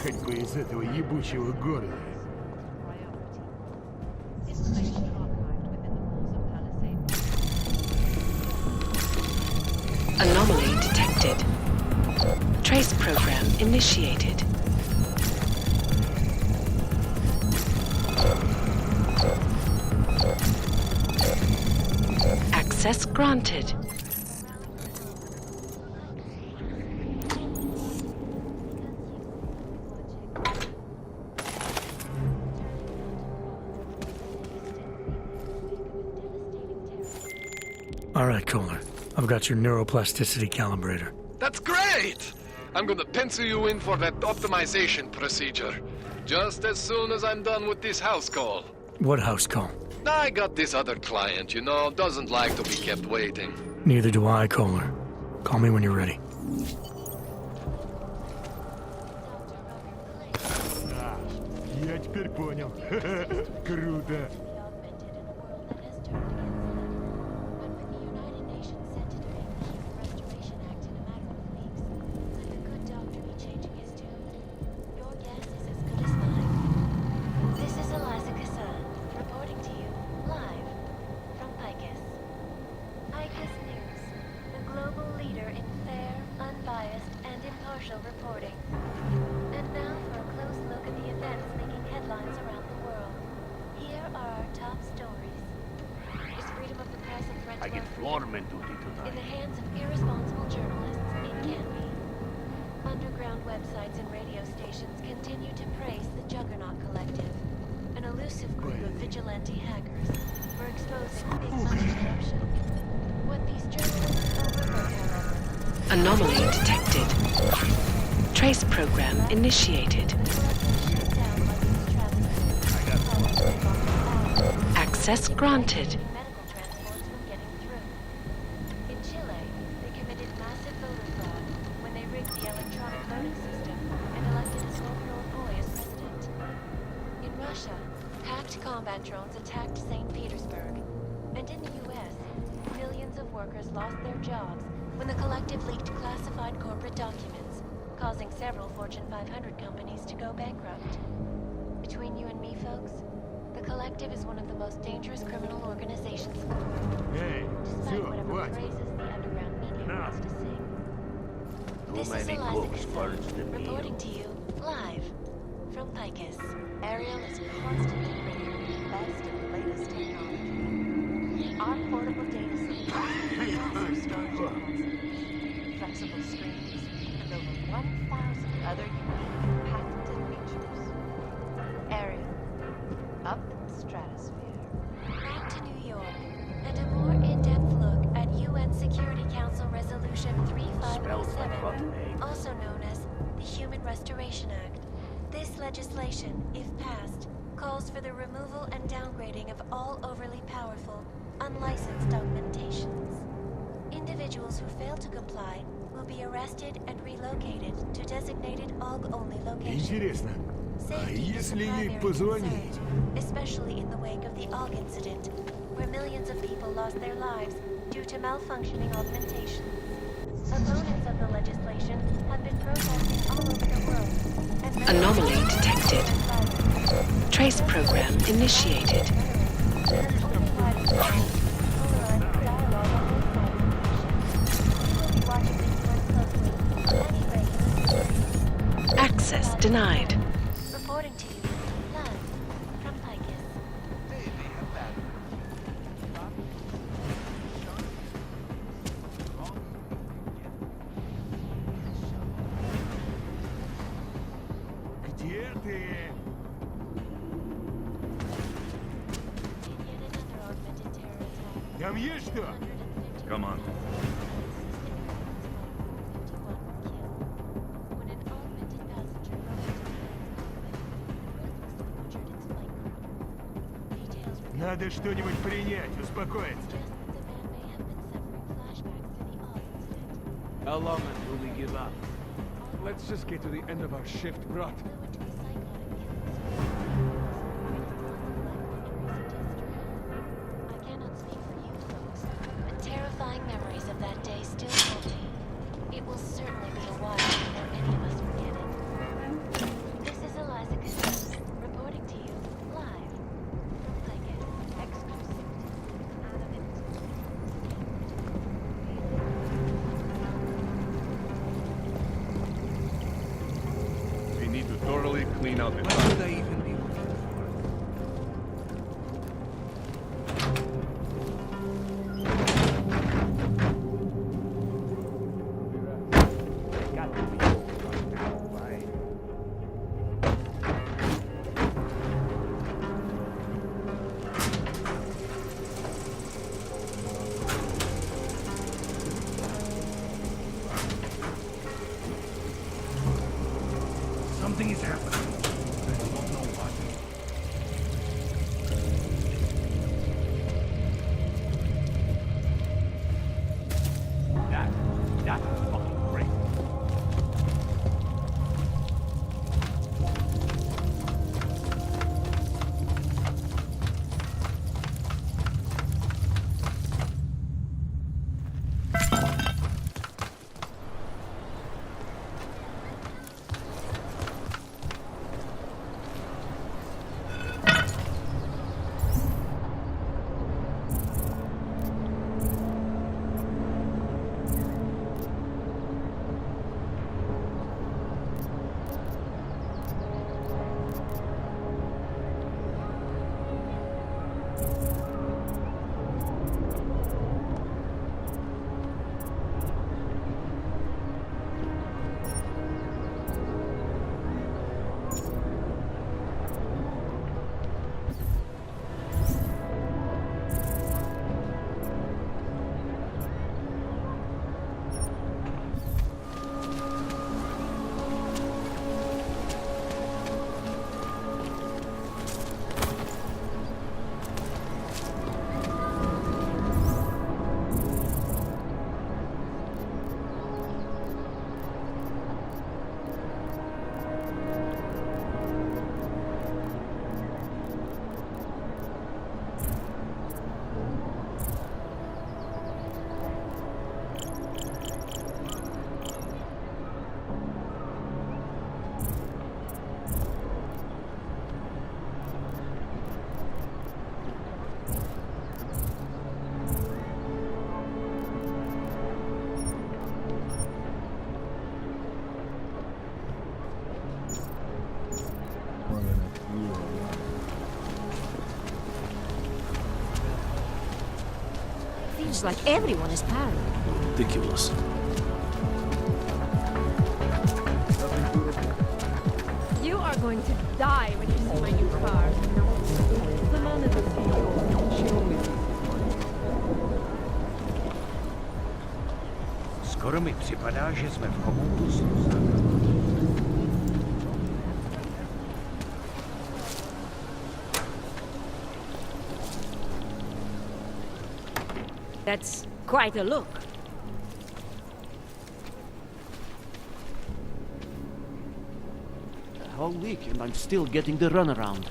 Хоть бы из этого ебучего города. Anomaly detected. Trace program initiated. Access granted. All right, Kohler. I've got your neuroplasticity calibrator. That's great! I'm gonna pencil you in for that optimization procedure. Just as soon as I'm done with this house call. What house call? I got this other client, you know, doesn't like to be kept waiting. Neither do I, Kohler. Call me when you're ready. А, я теперь понял. Круто. Reporting. And now for a close look at the events making headlines around the world. Here are our top stories. Is freedom of the press a threat to I get our freedom? floorman duty In tonight. the hands of irresponsible journalists, it can be. Underground websites and radio stations continue to praise the Juggernaut Collective, an elusive group of vigilante hackers for exposing big money corruption. What these journalists overlook, however, Anomaly detected. Trace program initiated. Access granted. medical transports from getting through. In Chile, they committed massive voter fraud when they rigged the electronic voting system and elected a 12-year-old boy as president. In Russia, hacked combat drones attacked St. Petersburg. And in the U.S., millions of workers lost their jobs when the collective leaked classified corporate documents, causing several Fortune 500 companies to go bankrupt. Between you and me, folks, the collective is one of the most dangerous criminal organizations in the world, Эй, despite все, whatever хватит. praises the underground media Enough. wants to sing. Too This is many Eliza cooks Casson, burns the reporting meal. to you live from Picus. Ariel is constantly bringing you the best and latest technology. Our portable data center has massive storage capacity, flexible screens, and over 1,000 other unique patented features. Ariel, up in the stratosphere. Back to New York, and a more in-depth look at UN Security Council Resolution Smells like 3587, rotten egg. also known as the Human Restoration Act. This legislation, if passed, calls for the removal and downgrading of all overly powerful, unlicensed augmentations. Individuals who fail to comply will be arrested and relocated to designated AUG-only locations. Интересно, а Safety is a если ей primary позвонить? concern, especially in the wake of the AUG incident, where millions of people lost their lives due to malfunctioning augmentations. Opponents of the legislation have been protesting all over the world. And Anomaly detected. Trace program initiated. Access denied. Reporting to you live from Picus. Где ты? Yet another augmented terror attack. Там есть что? 150 Come on. When an augmented passenger butchered its flight crew. Details were Надо что-нибудь принять, успокоиться. suggest that the man may have been suffering flashbacks to the AUG incident. How long until we give up? Let's just get to the end of our shift, Brot. Flew into a psychotic killing spree. I cannot speak for you folks, but terrifying memories of that day still haunt me. It will certainly be a while before any of us forget it. thoroughly clean out the What top. would I even be looking Something is happening. I don't know what. That's fucking great. Feels like everyone is paranoid. Ridiculous. You are going to die when you see my new car. The man is a CEO. She only sees Skoro mi připadá, že jsme v chomoutu slunce. That's quite a look. A whole week and I'm still getting the runaround.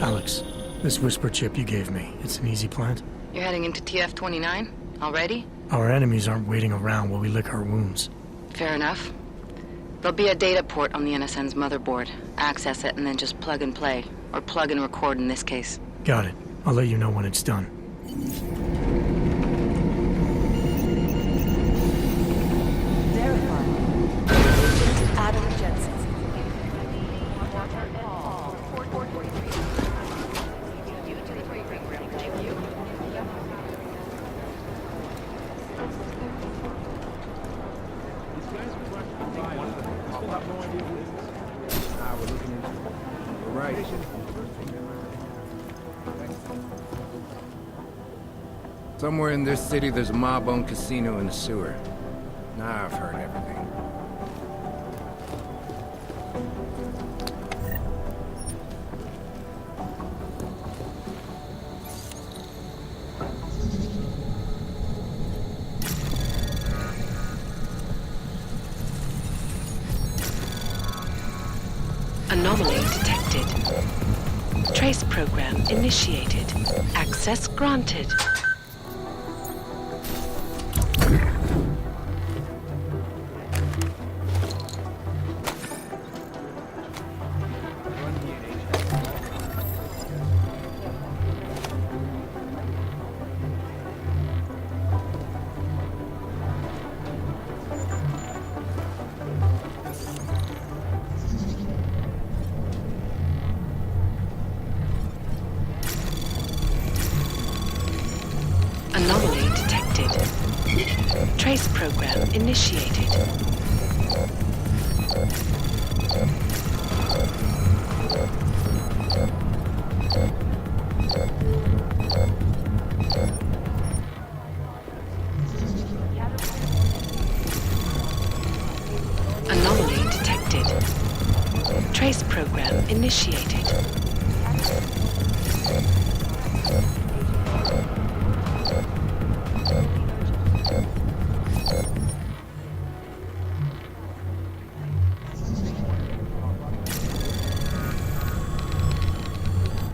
Alex, this whisper chip you gave me, it's an easy plant? You're heading into TF-29? Already? Our enemies aren't waiting around while we lick our wounds. Fair enough. There'll be a data port on the NSN's motherboard. Access it and then just plug and play. Or plug and record in this case. Got it. I'll let you know when it's done. Adam Jensen. We're looking into it. We're right. Somewhere in this city, there's a mob-owned casino in the sewer. Now I've heard everything. Anomaly detected. Trace program initiated. Access granted. Anomaly detected. Trace program initiated. Anomaly detected. Trace program initiated.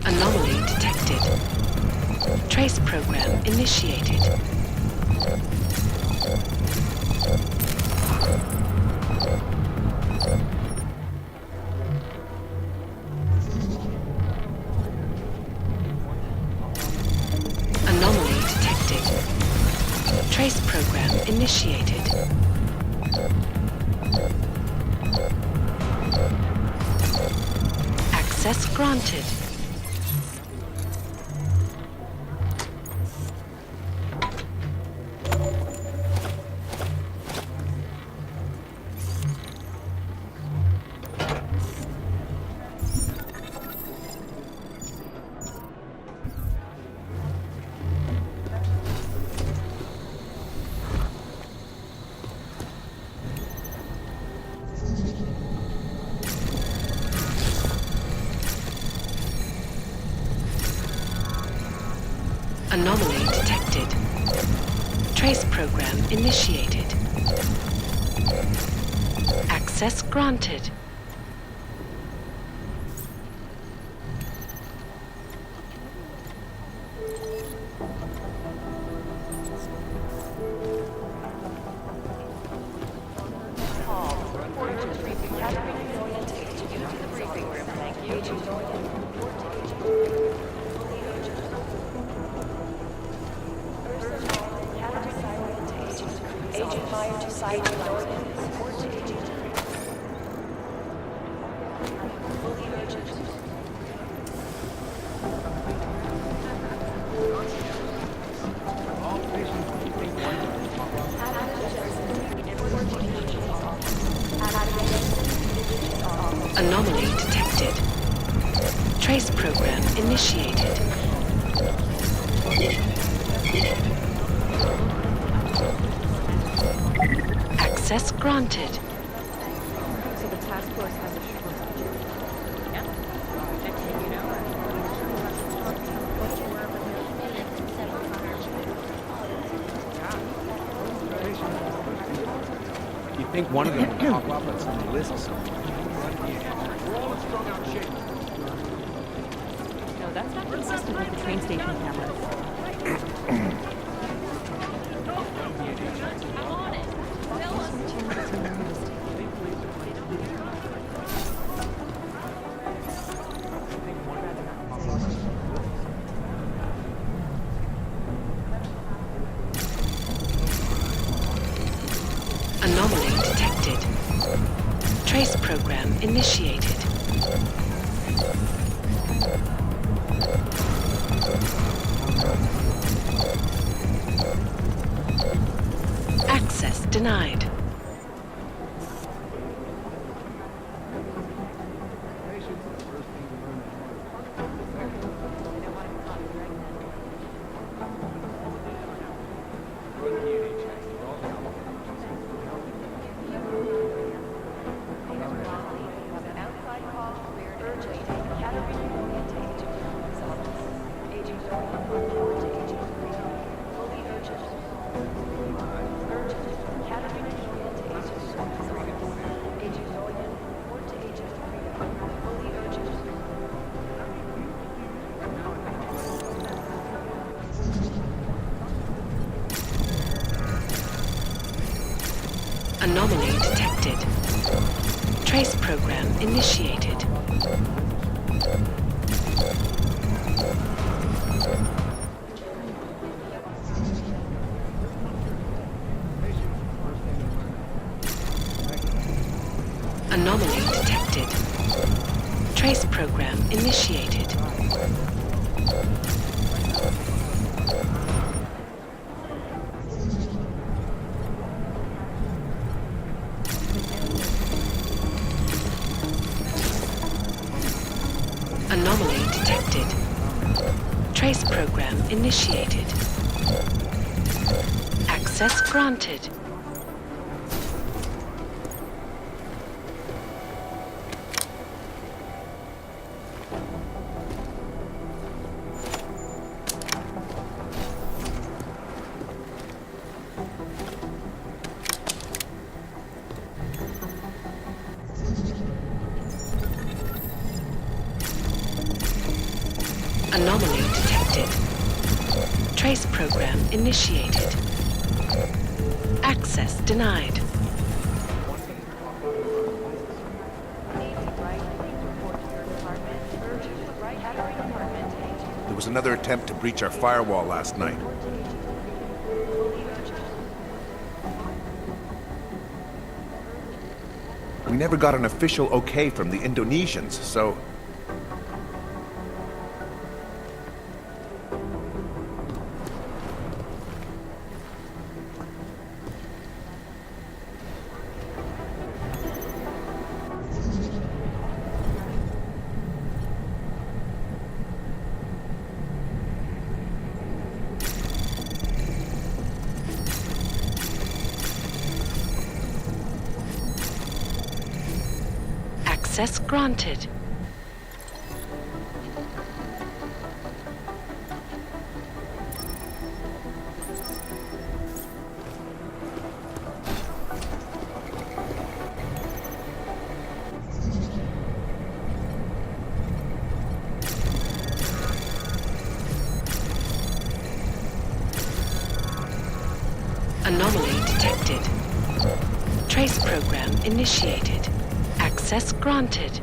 Anomaly detected. Trace program initiated. Anomaly detected. Trace program initiated. Access granted. Anomaly detected. Trace program initiated. Access granted. Anomaly detected. Trace program initiated. Access granted. So the task force has a sugar budget. Yep. Next thing you know, You think one of them would pop up on some list somewhere? no, that's not consistent with the train station cameras. Anomaly detected. Trace program initiated. Access denied. Urgent. Academy Anomaly detected. Trace program initiated. Anomaly detected. Trace program initiated. Anomaly detected. Trace program initiated. Access granted. Anomaly detected. Trace program initiated. Access denied. There was another attempt to breach our firewall last night. We never got an official okay from the Indonesians, so... Access granted. Anomaly detected. Trace program initiated. Access granted.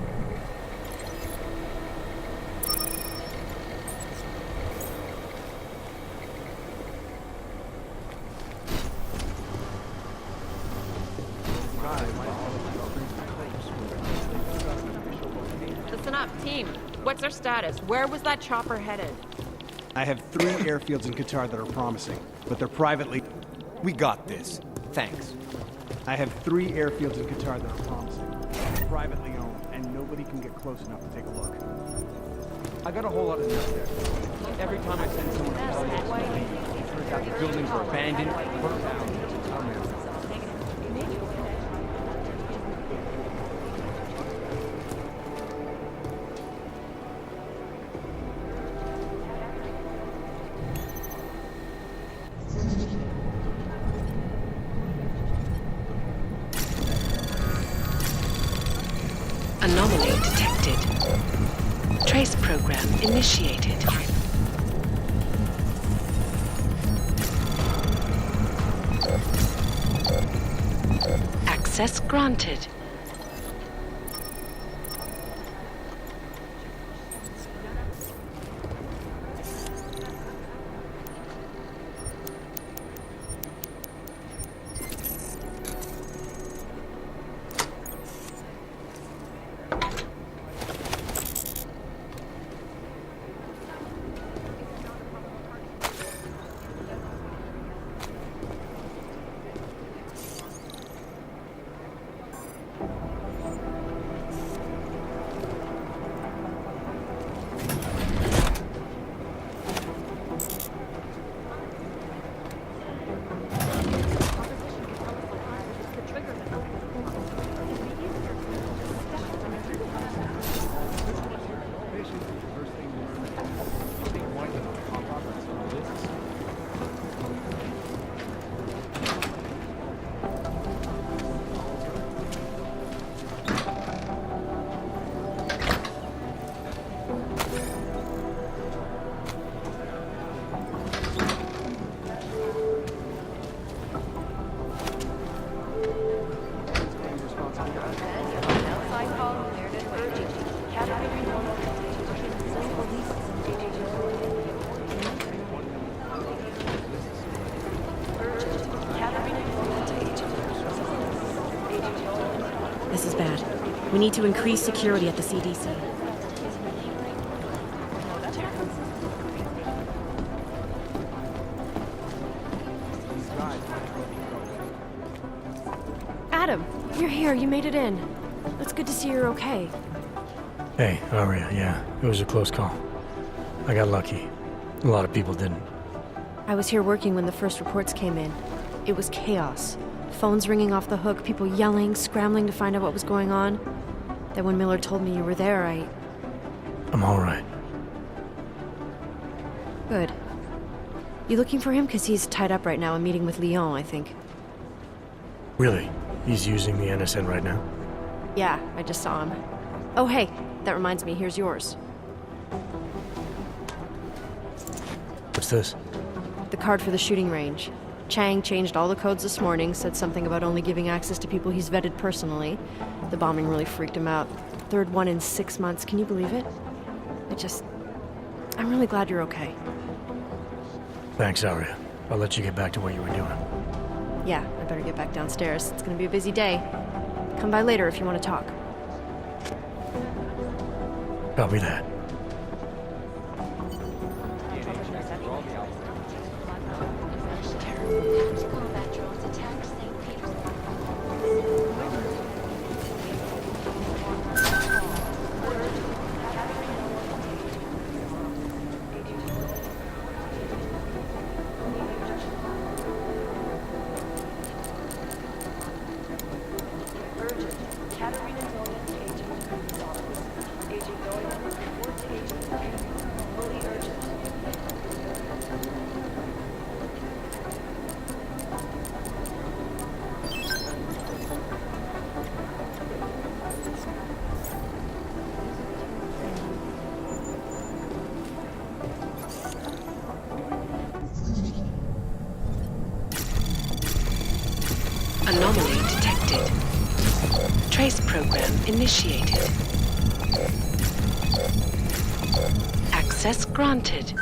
Listen up, team. What's our status? Where was that chopper headed? I have 3 airfields in Qatar that are promising, but they're privately... We got this. Thanks. I have 3 airfields in Qatar that are promising, privately owned, and nobody can get close enough to take a look. I got a whole lot of stuff there. Every time I send someone to tell me it turns out the buildings are abandoned, burnt down. Oh, man. Anomaly detected. Trace program initiated. Access granted. We need to increase security at the CDC. Adam, you're here. You made it in. It's good to see you're okay. Hey, Aria, yeah, it was a close call. I got lucky. A lot of people didn't. I was here working when the first reports came in. It was chaos. Phones ringing off the hook, people yelling, scrambling to find out what was going on. Then when Miller told me you were there, I'm all right. Good. You looking for him? Because he's tied up right now, a meeting with Lyon, I think. Really? He's using the NSN right now? Yeah, I just saw him. Oh, hey, that reminds me, here's yours. What's this? The card for the shooting range. Chang changed all the codes this morning, said something about only giving access to people he's vetted personally. The bombing really freaked him out. Third one in 6 months, can you believe it? I'm really glad you're okay. Thanks, Aria. I'll let you get back to what you were doing. Yeah, I better get back downstairs. It's gonna be a busy day. Come by later if you want to talk. Copy that. Combat drones attacked St. Petersburg. Anomaly detected. Trace program initiated. Access granted.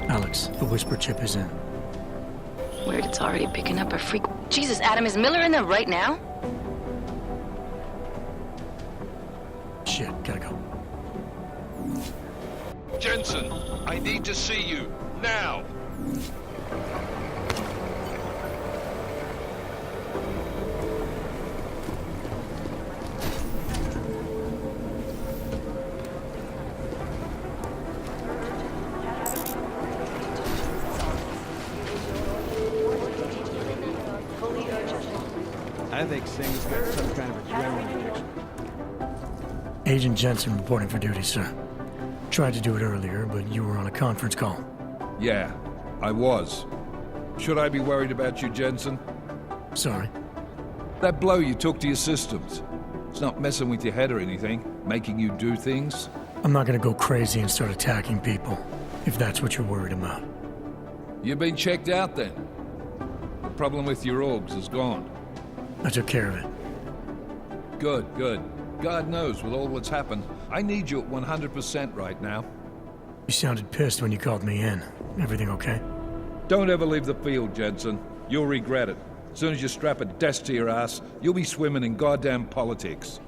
Alex, the Whisper chip is in. Weird, it's already picking up a freak. Jesus, Adam, is Miller in there right now? Shit, gotta go. Jensen, I need to see you. Now! I think Singh's got some kind of adrenaline addiction. Agent Jensen reporting for duty, sir. Tried to do it earlier, but you were on a conference call. Yeah, I was. Should I be worried about you, Jensen? Sorry. That blow you took to your systems. It's not messing with your head or anything, making you do things? I'm not gonna go crazy and start attacking people, if that's what you're worried about. You've been checked out then. The problem with your orgs is gone. I took care of it. Good, good. God knows, with all that's happened, I need you at 100% right now. You sounded pissed when you called me in. Everything okay? Don't ever leave the field, Jensen. You'll regret it. As soon as you strap a desk to your ass, you'll be swimming in goddamn politics.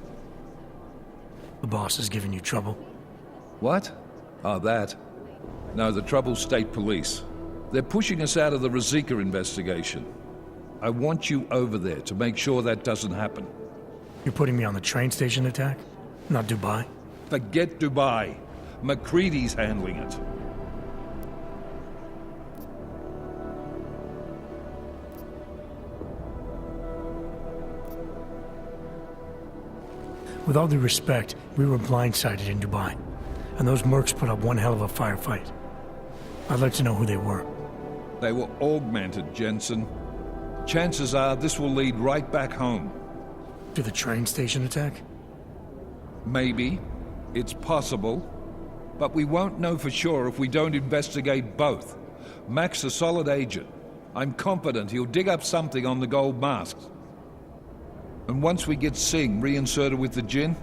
The boss is giving you trouble? What? Oh, that? No, the Trouble's State Police. They're pushing us out of the Ruzicka investigation. I want you over there to make sure that doesn't happen. You're putting me on the train station attack? Not Dubai? Forget Dubai. McCready's handling it. With all due respect, we were blindsided in Dubai, and those mercs put up one hell of a firefight. I'd like to know who they were. They were augmented, Jensen. Chances are this will lead right back home. To the train station attack? Maybe. It's possible. But we won't know for sure if we don't investigate both. Mac's a solid agent. I'm confident he'll dig up something on the gold masks. And once we get Singh reinserted with the Jinn,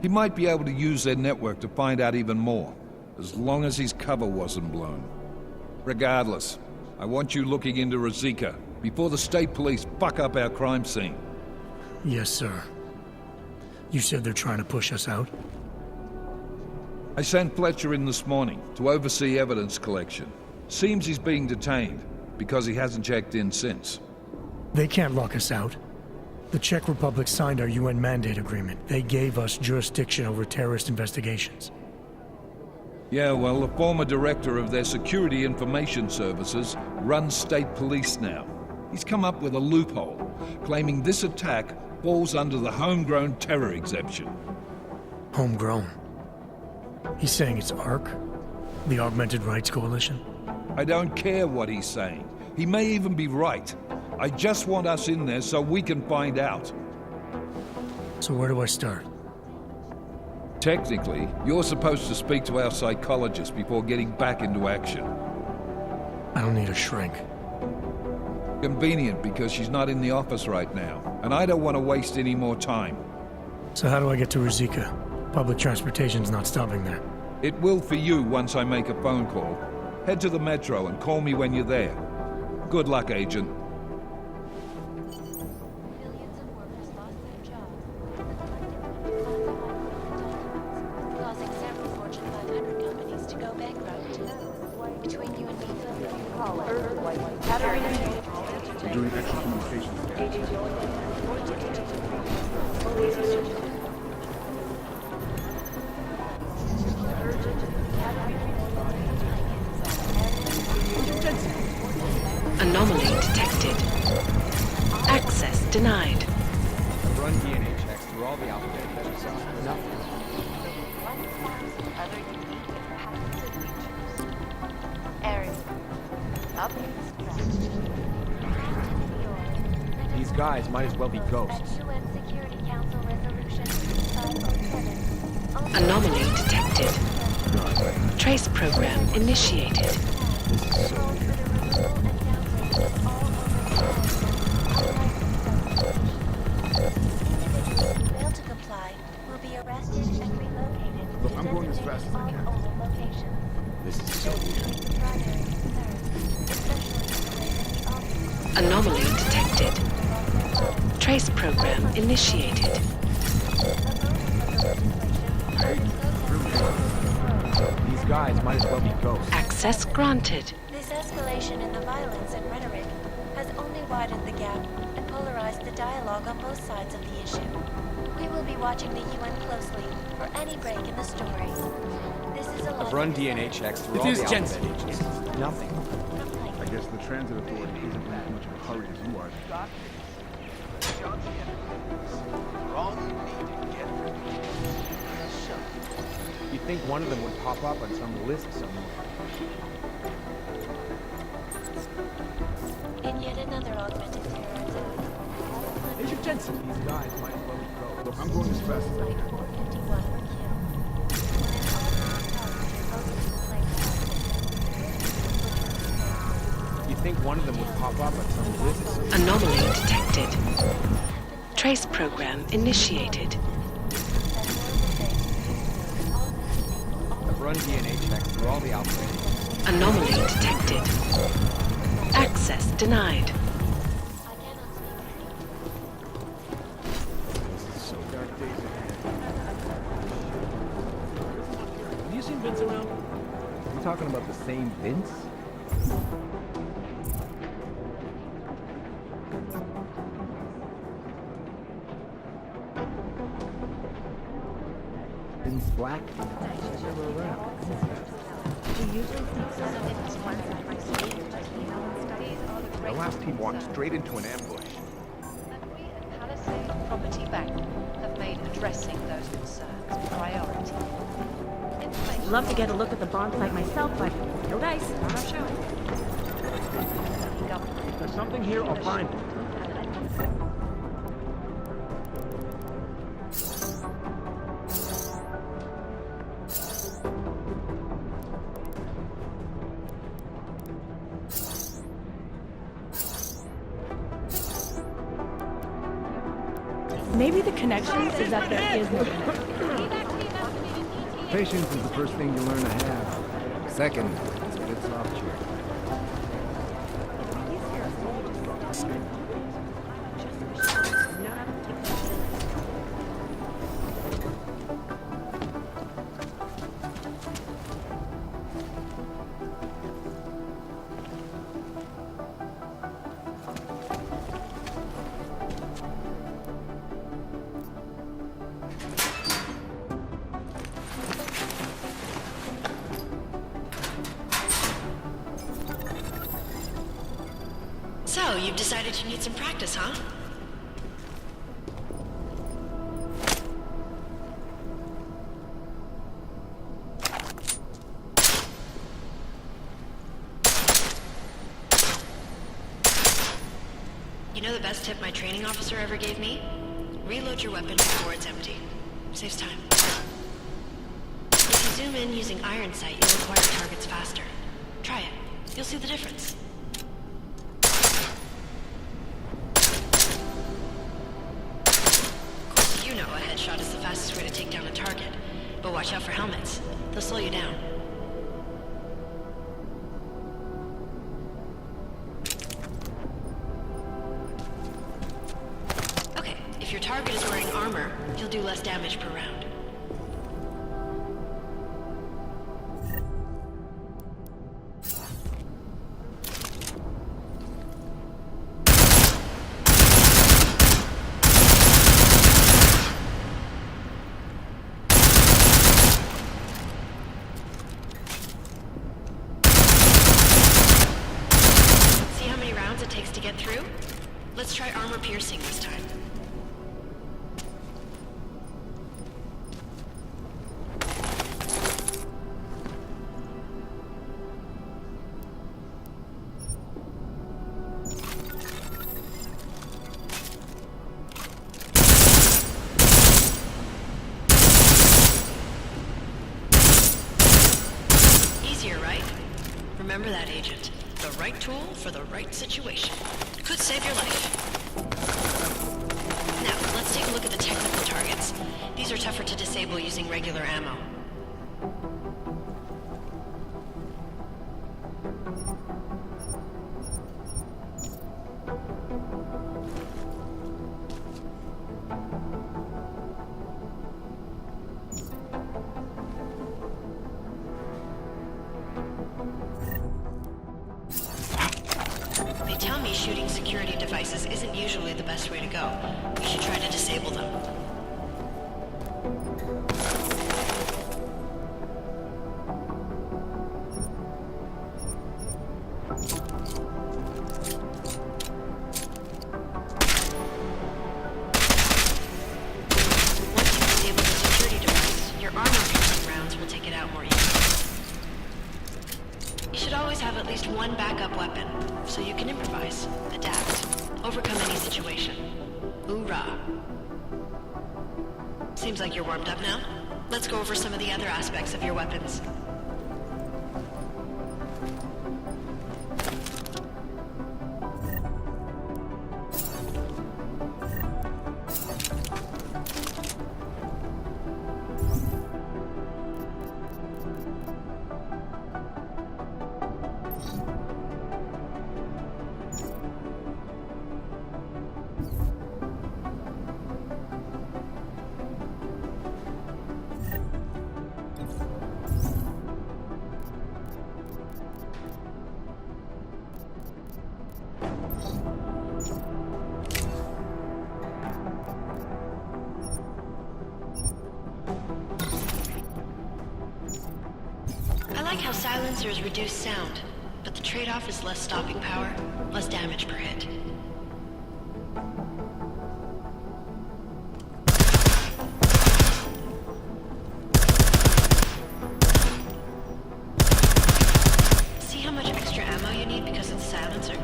he might be able to use their network to find out even more, as long as his cover wasn't blown. Regardless, I want you looking into Rosika before the state police fuck up our crime scene. Yes, sir. You said they're trying to push us out? I sent Fletcher in this morning to oversee evidence collection. Seems he's being detained, because he hasn't checked in since. They can't lock us out. The Czech Republic signed our UN mandate agreement. They gave us jurisdiction over terrorist investigations. Yeah, well, the former director of their security information services runs state police now. He's come up with a loophole, claiming this attack falls under the homegrown terror exemption. Homegrown? He's saying it's ARC? The Augmented Rights Coalition? I don't care what he's saying. He may even be right. I just want us in there so we can find out. So where do I start? Technically, you're supposed to speak to our psychologist before getting back into action. I don't need a shrink. Convenient because she's not in the office right now, and I don't want to waste any more time. So how do I get to Rosika? Public transportation's not stopping there. It will for you once I make a phone call. Head to the metro and call me when you're there. Good luck, Agent. Millions of workers lost their jobs as the collective classified documents, causing several Fortune 500 companies to go bankrupt. Between you and me, Phil, We're doing extra communications. Anomaly detected. Access denied. I've run DNA checks through all the alphabet pages. Nothing. other unique and patented features. Area. These guys might as well be ghosts. UN Security Council Resolution 507. Anomaly detected. Trace program initiated. Fail to comply will be arrested and relocated Look, to I'm going as designated fast as I can. off-owned locations. This is so This weird. is the primary concern, especially in the obvious. Anomaly detected. Trace program initiated. These guys might as well be ghosts. Access granted. This escalation in the violence and rhetoric has only widened the gap and polarized the dialogue on both sides of the issue. We will be watching the UN closely for any break in the story. This is a I've run DNA checks through It all is the Jensen. alphabet pages. Nothing. I guess the transit authority isn't in as much of a hurry as you are. You'd think one of them would pop up on some list somewhere. In yet another augmented terror attack. Agent Jensen. These guys might as well be ghosts. Look, I'm going as fast as I Flight can. 451 were killed. You'd think one of them would pop up on some list somewhere. Anomaly detected. Trace program initiated. I've run DNA checks through all the alphabet pages. Anomaly detected. Access denied. Dark days ahead. Have you seen Vince around? You talking about the same Vince? Vince Black? Never around. The last team walked straight into an ambush. Palisade Property Bank have made addressing those concerns a priority. I'd love to get a look at the bond site myself, but no dice, not our show. If there's something here, I'll find it. Maybe the connection is that there is no Patience is the first thing you learn to have. Second is a good soft chair. So, you've decided you need some practice, huh? You know the best tip my training officer ever gave me? Reload your weapon before it's empty. Saves time. If you zoom in using iron sight, you'll acquire targets faster. Try it. You'll see the difference. Of course, you know a headshot is the fastest way to take down a target. But watch out for helmets. They'll slow you down. Okay, if your target is wearing armor, you'll do less damage per round. See how many rounds it takes to get through? Let's try armor piercing this time. Easier, right? Remember that, Agent. The right tool for the right situation. Could save your life. Now, let's take a look at the technical targets. These are tougher to disable using regular ammo. They tell me shooting security devices isn't usually the best way to go. We should try to disable them. Once you disable the security device, your armor-piercing rounds will take it out more easily. You should always have at least one backup weapon, so you can improvise, adapt, overcome any situation. Hoorah! Seems like you're warmed up now. Let's go over some of the other aspects of your weapons. I like how silencers reduce sound, but the trade-off is less stopping power, less damage per hit. See how much extra ammo you need because it's a silencer?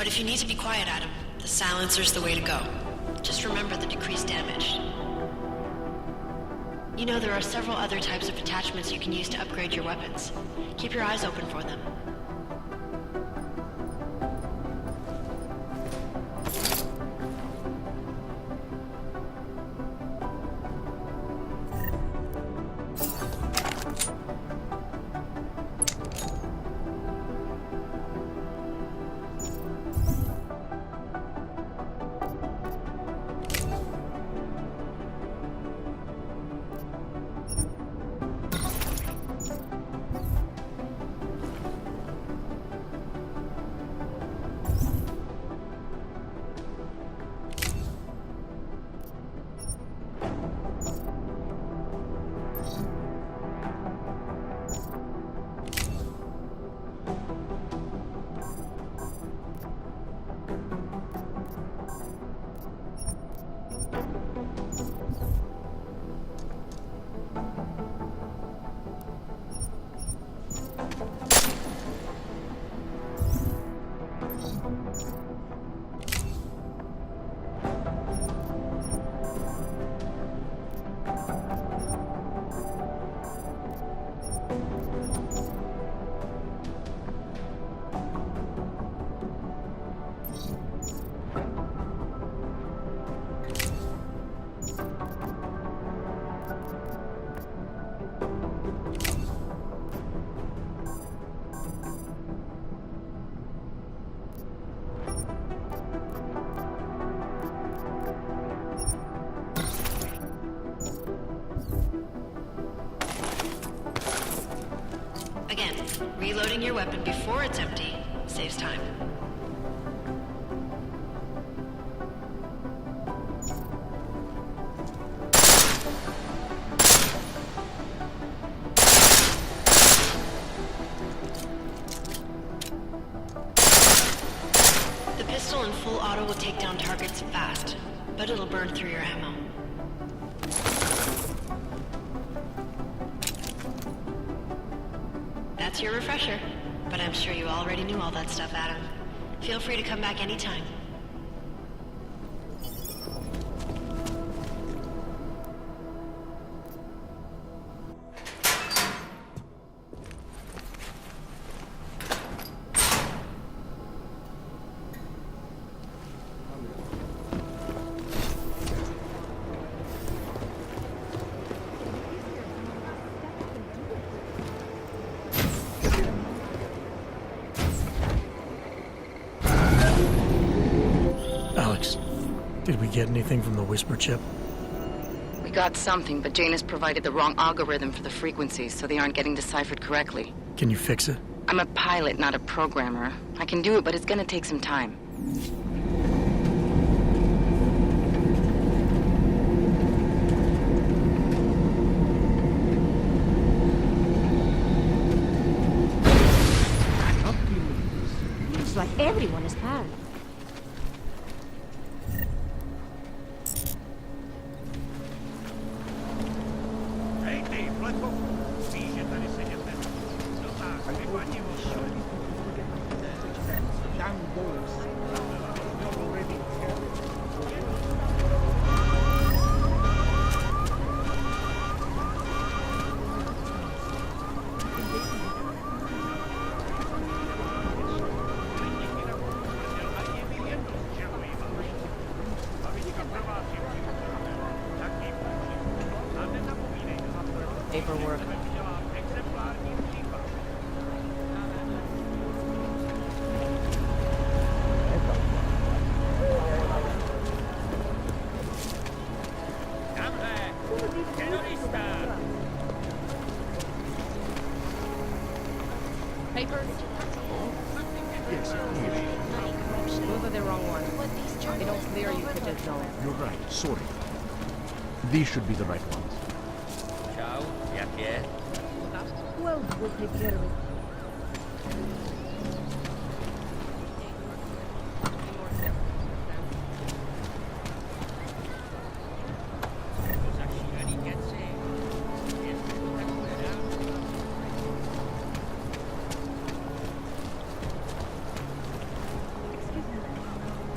But if you need to be quiet, Adam, the silencer's the way to go. Just remember the decreased damage. You know, there are several other types of attachments you can use to upgrade your weapons. Keep your eyes open for them. Again, reloading your weapon before it's empty saves time. The pistol in full auto will take down targets fast, but it'll burn through your ammo. That's your refresher, but I'm sure you already knew all that stuff, Adam. Feel free to come back anytime. Alex, did we get anything from the Whisper chip? We got something, but Jane has provided the wrong algorithm for the frequencies, so they aren't getting deciphered correctly. Can you fix it? I'm a pilot, not a programmer. I can do it, but it's gonna take some time. Looks like everyone is paranoid. Paperwork. Papers? Yes, here. Those are the wrong ones. They don't clear you for dead zone. You're right. Sorry. These should be the right ones. Well, we'll take care of it. Excuse me.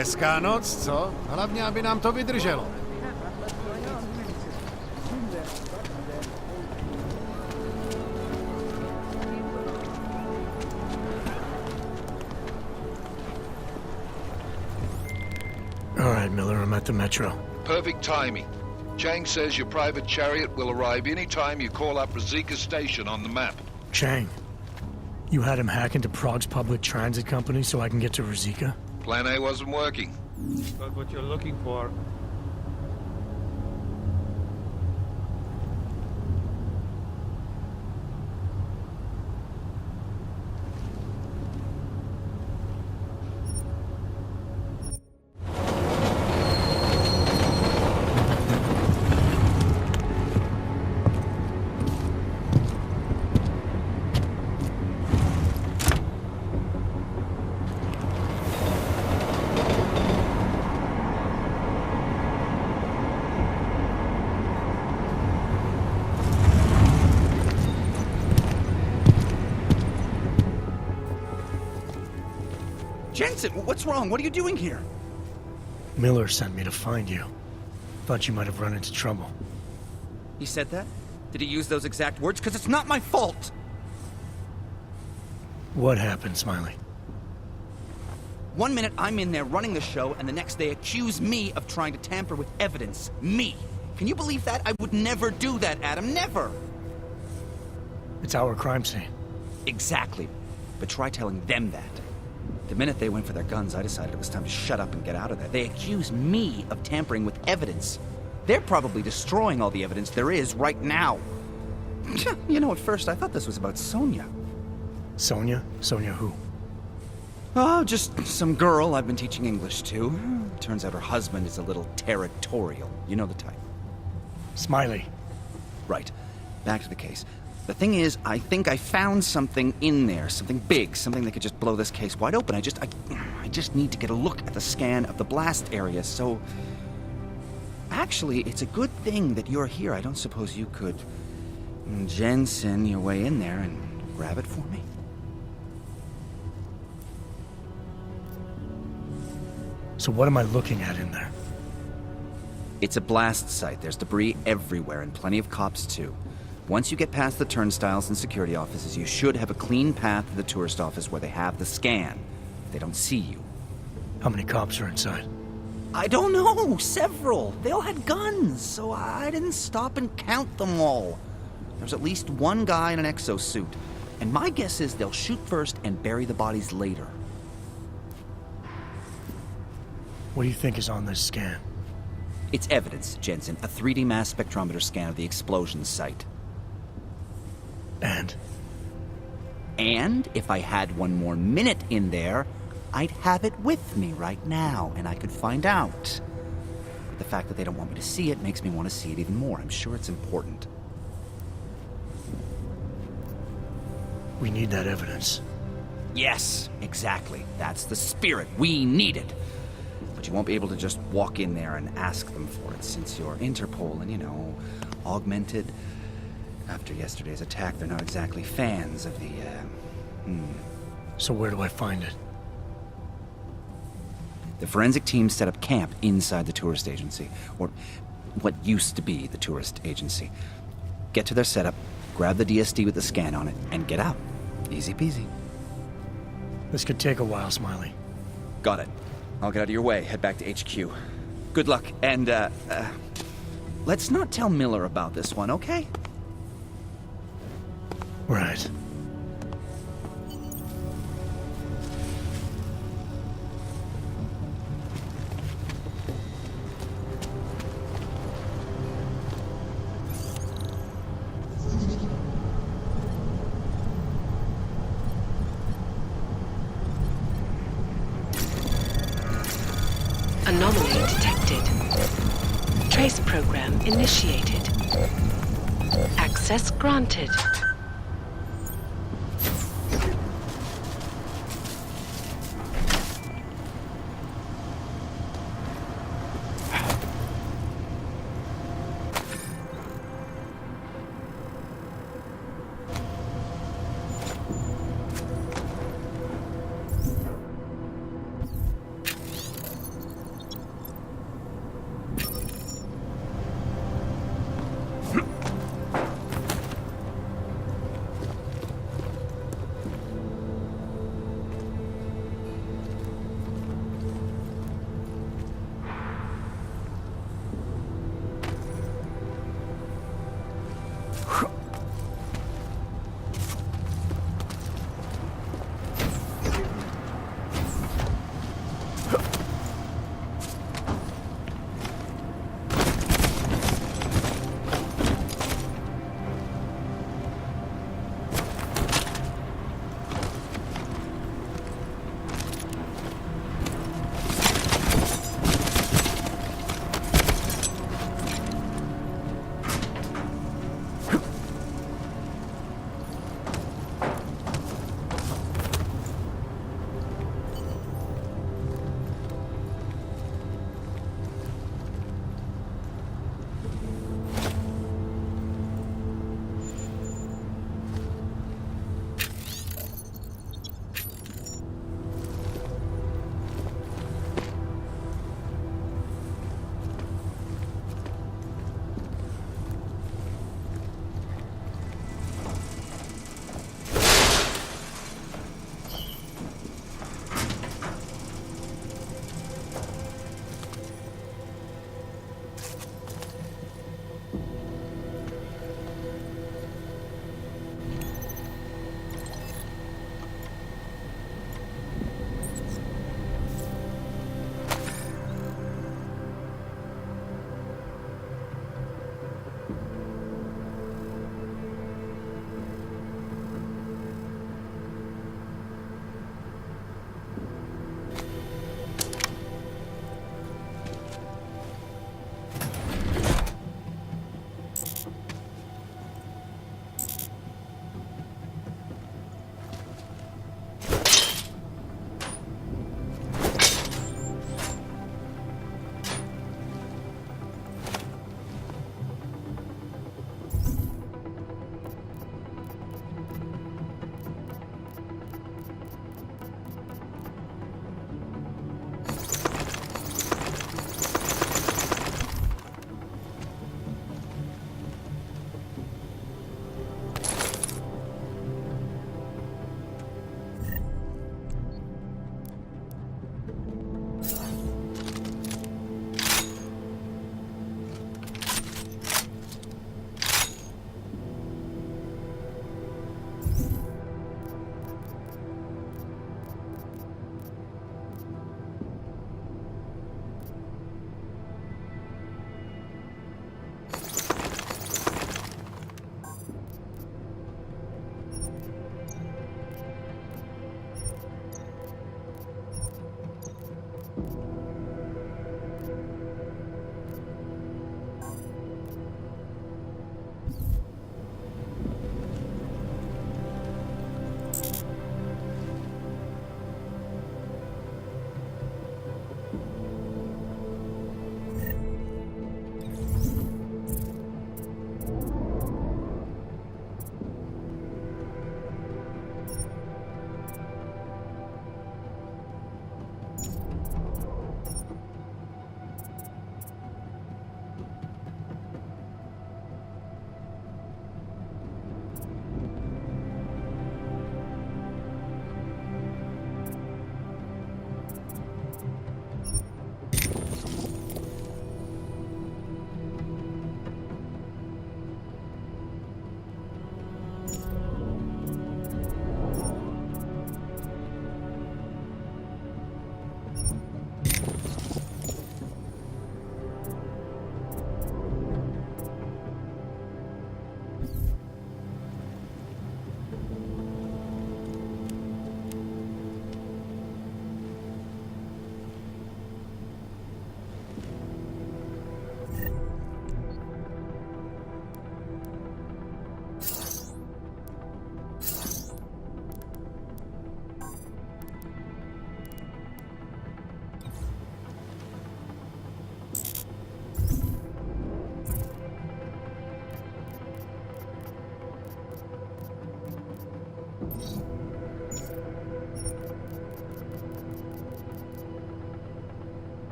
Hezká noc, co? Hlavně, aby nám to vydrželo. All right, Miller, I'm at the Metro. Perfect timing. Chang says your private chariot will arrive any time you call up Rizika Station on the map. Chang, you had him hack into Prague's public transit company so I can get to Rizika? Plan A wasn't working. Got what you're looking for. Jensen, what's wrong? What are you doing here? Miller sent me to find you. Thought you might have run into trouble. He said that? Did he use those exact words? Because it's not my fault! What happened, Smiley? 1 minute I'm in there running the show, and the next they accuse me of trying to tamper with evidence. Me! Can you believe that? I would never do that, Adam. Never! It's our crime scene. Exactly. But try telling them that. The minute they went for their guns, I decided it was time to shut up and get out of there. They accuse me of tampering with evidence. They're probably destroying all the evidence there is right now. You know, at first I thought this was about Sonia. Sonia? Sonia who? Oh, just some girl I've been teaching English to. Turns out her husband is a little territorial. You know the type. Smiley. Right. Back to the case. The thing is, I think I found something in there, something big, something that could just blow this case wide open. I just need to get a look at the scan of the blast area, so... Actually, it's a good thing that you're here. I don't suppose you could... Jensen your way in there and grab it for me? So what am I looking at in there? It's a blast site. There's debris everywhere, and plenty of cops, too. Once you get past the turnstiles and security offices, you should have a clean path to the tourist office where they have the scan. They don't see you. How many cops are inside? I don't know. Several. They all had guns, so I didn't stop and count them all. There's at least one guy in an exosuit. And my guess is they'll shoot first and bury the bodies later. What do you think is on this scan? It's evidence, Jensen. A 3D mass spectrometer scan of the explosion site. And if I had one more minute in there, I'd have it with me right now, and I could find out. But the fact that they don't want me to see it makes me want to see it even more. I'm sure it's important. We need that evidence. Yes, exactly. That's the spirit. We need it. But you won't be able to just walk in there and ask them for it, since you're Interpol and, you know, augmented. After yesterday's attack, they're not exactly fans of the, So where do I find it? The forensic team set up camp inside the tourist agency, or what used to be the tourist agency. Get to their setup, grab the DSD with the scan on it, and get out. Easy peasy. This could take a while, Smiley. Got it. I'll get out of your way, head back to HQ. Good luck, and, let's not tell Miller about this one, okay? Right. Anomaly detected. Trace program initiated. Access granted.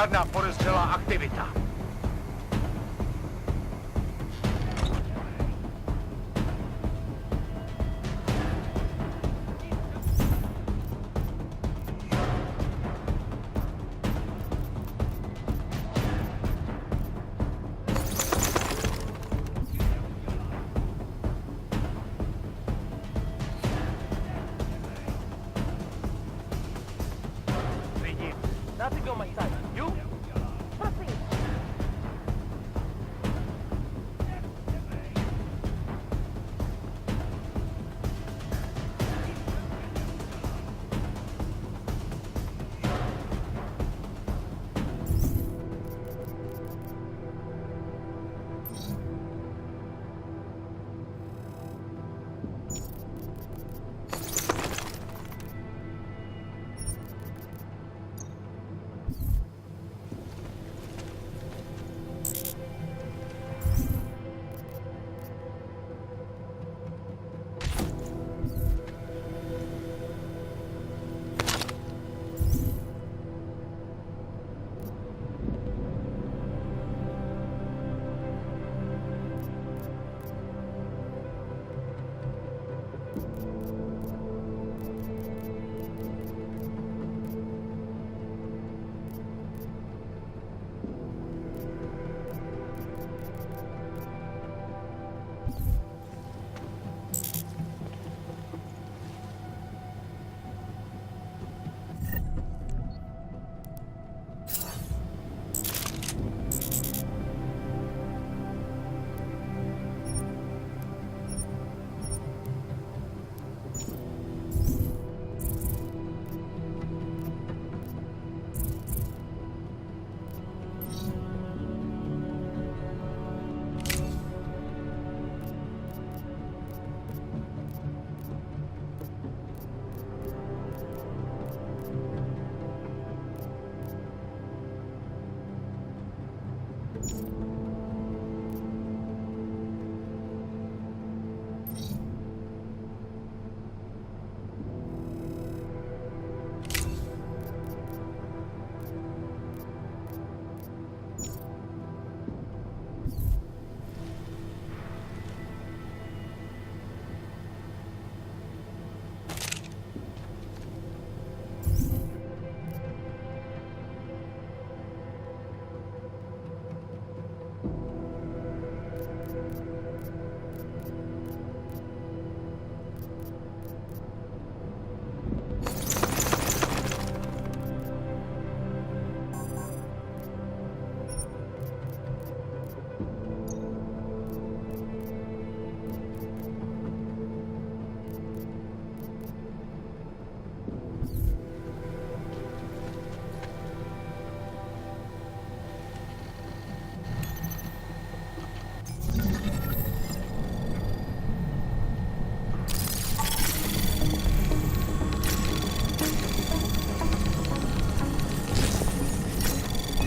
žádná podezřelá aktivita. Nothing on my side. You? Proceed.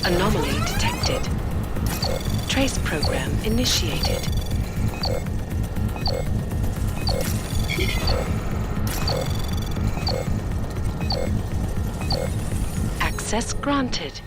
Anomaly detected. Trace program initiated. Access granted.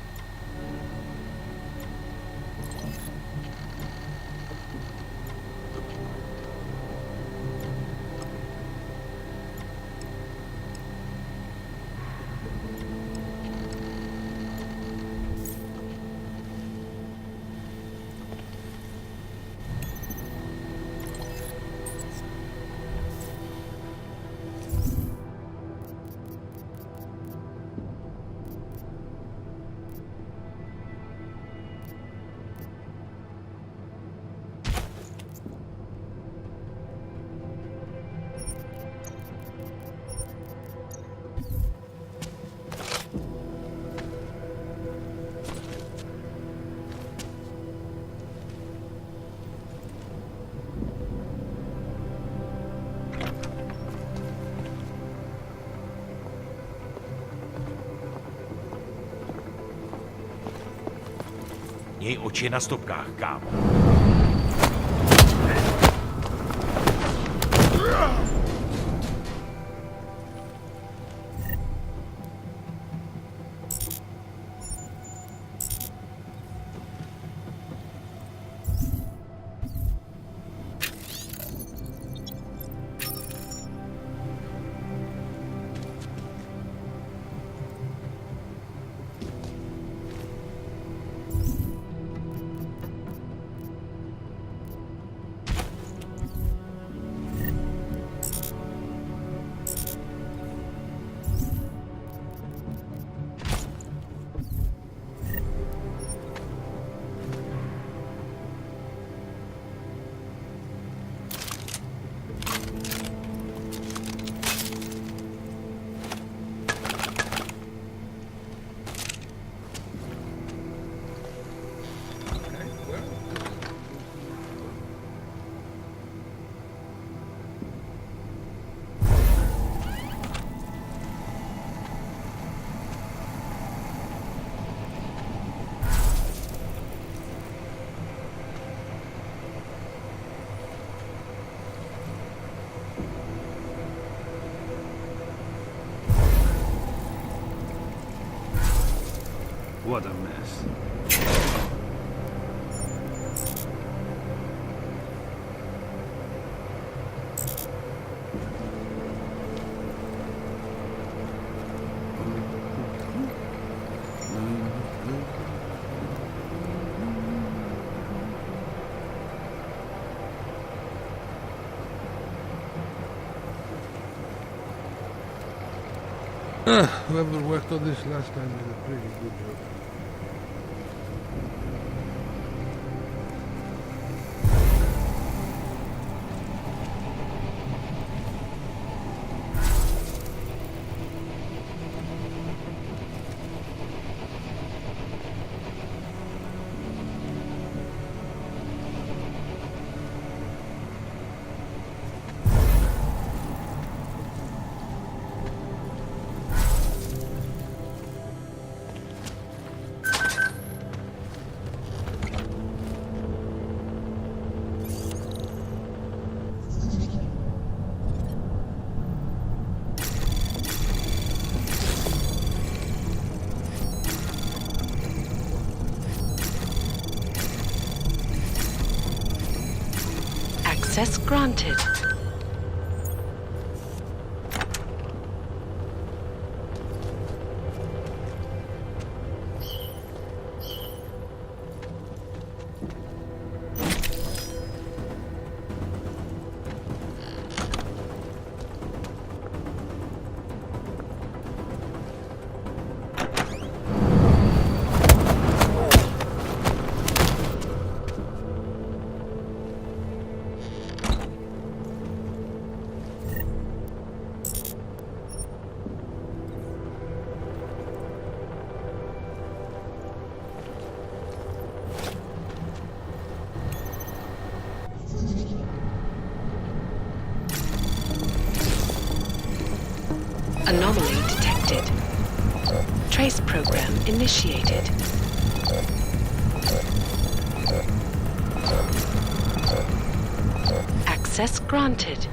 Měj oči na stopkách, kámo. What a mess. Whoever worked on this last time did a pretty good job. Access granted. Anomaly detected. Trace program initiated. Access granted.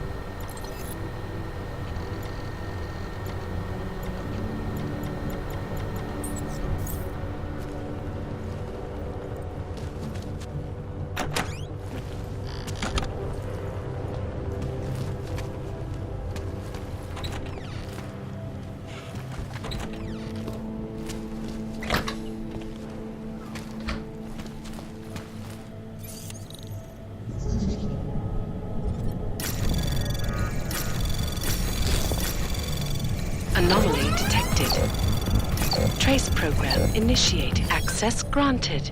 Anomaly detected. Trace program initiated. Access granted.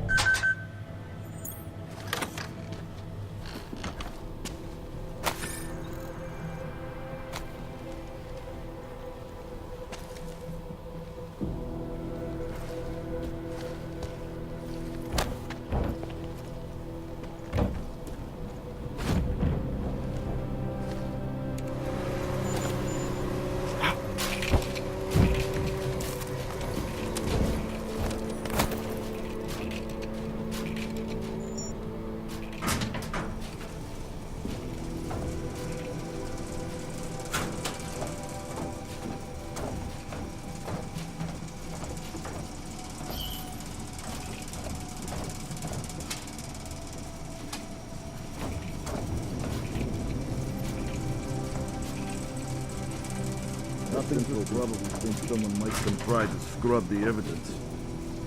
Nothing to probably think someone might come try to scrub the evidence.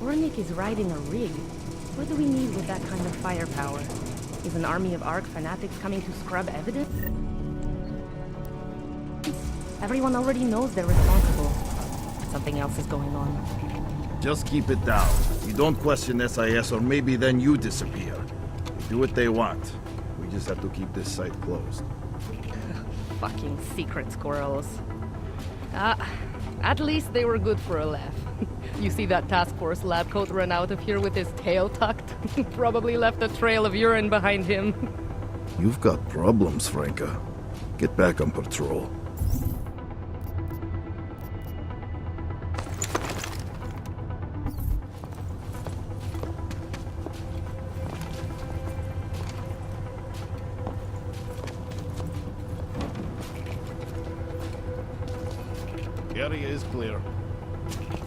Ornik is riding a rig. What do we need with that kind of firepower? Is an army of Ark fanatics coming to scrub evidence? Everyone already knows they're responsible. Something else is going on. Just keep it down. You don't question SIS or maybe then you disappear. Do what they want. We just have to keep this site closed. Fucking secret squirrels. At least they were good for a laugh. You see that task force lab coat run out of here with his tail tucked? Probably left a trail of urine behind him. You've got problems, Franca. Get back on patrol. The area is clear.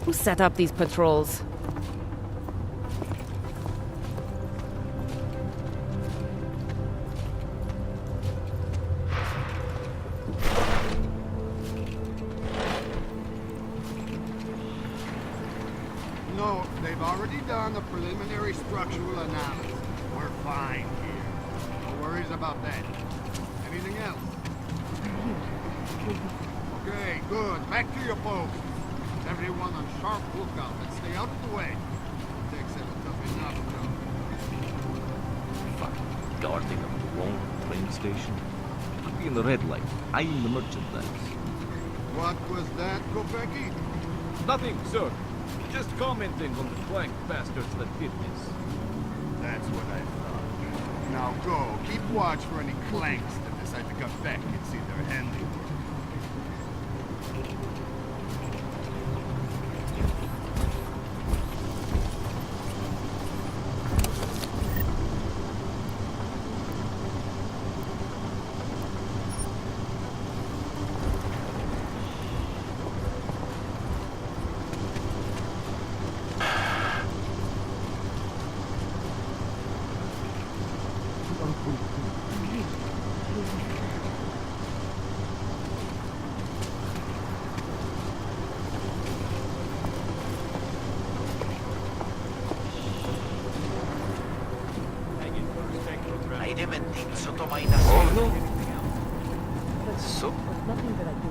Who set up these patrols? note, they've already done a preliminary structural analysis. We're fine here. No worries about that. Anything else? Okay, good. Back to your posts. Everyone on sharp lookout and stay out of the way. Takes a tough enough, though. Fuck, guarding a wrong train station. I'd be in the red light, eyeing the merchandise. What was that, Kopecki? Nothing, sir. Just commenting on the clank bastards that did this. That's what I thought. Now go. Keep watch for any clanks that decide to come back and see their handiwork. Hai dementit sotto mai nascosto? So? Nothing that I do.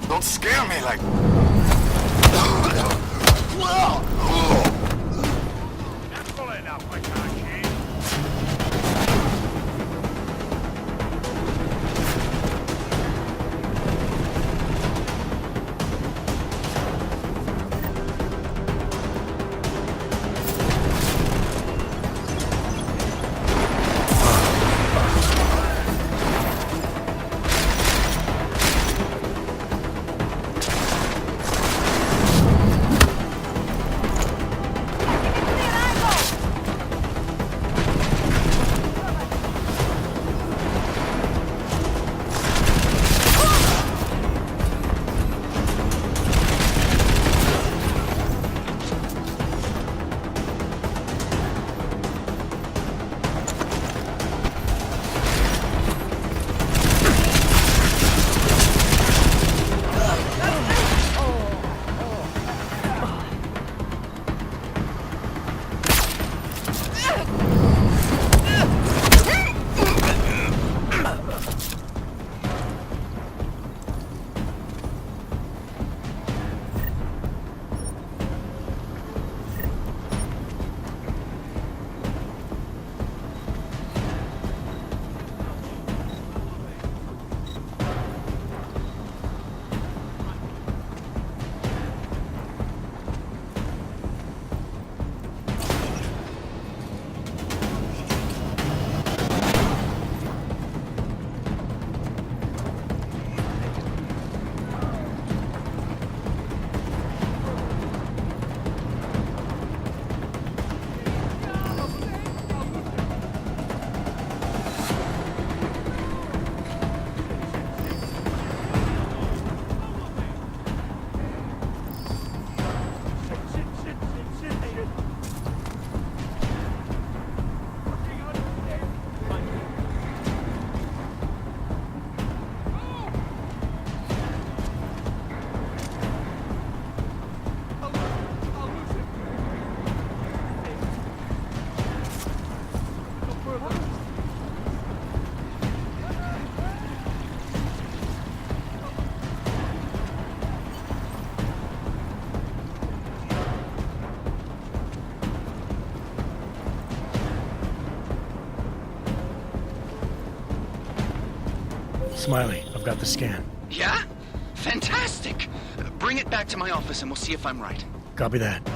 Don't scare me like... Smiley, I've got the scan. Yeah? Fantastic! Bring it back to my office and we'll see if I'm right. Copy that.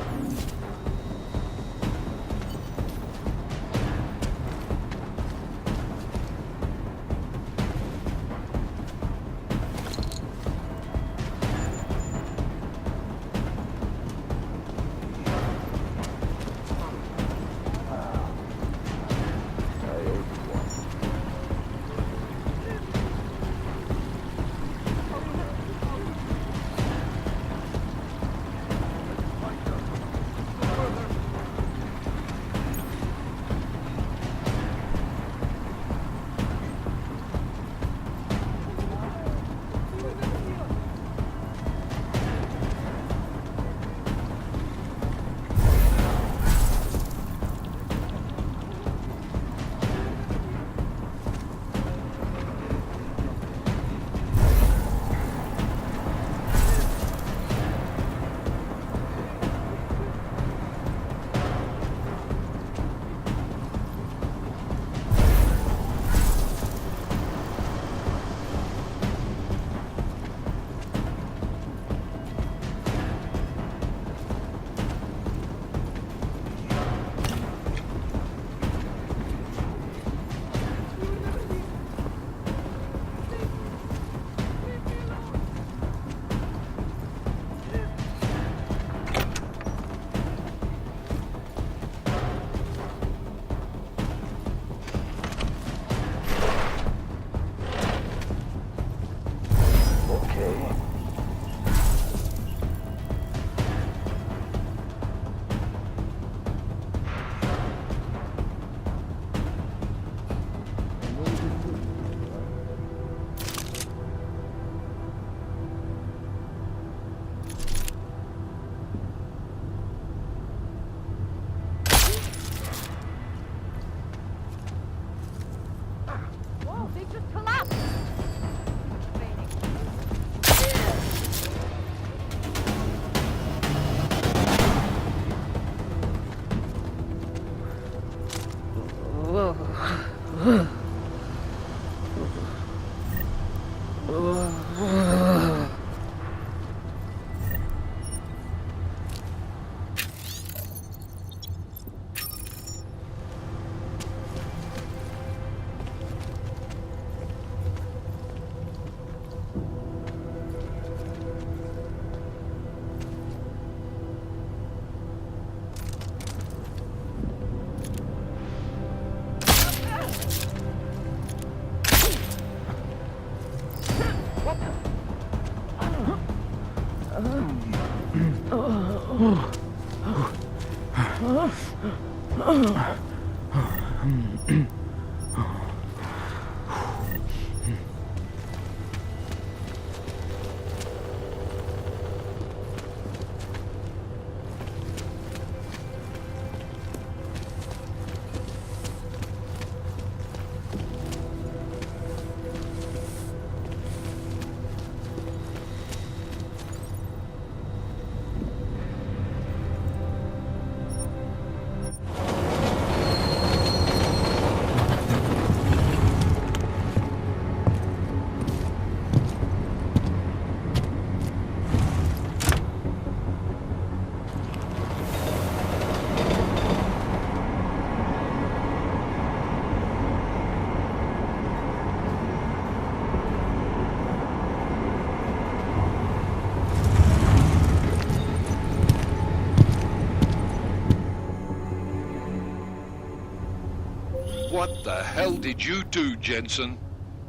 What the hell did you do, Jensen?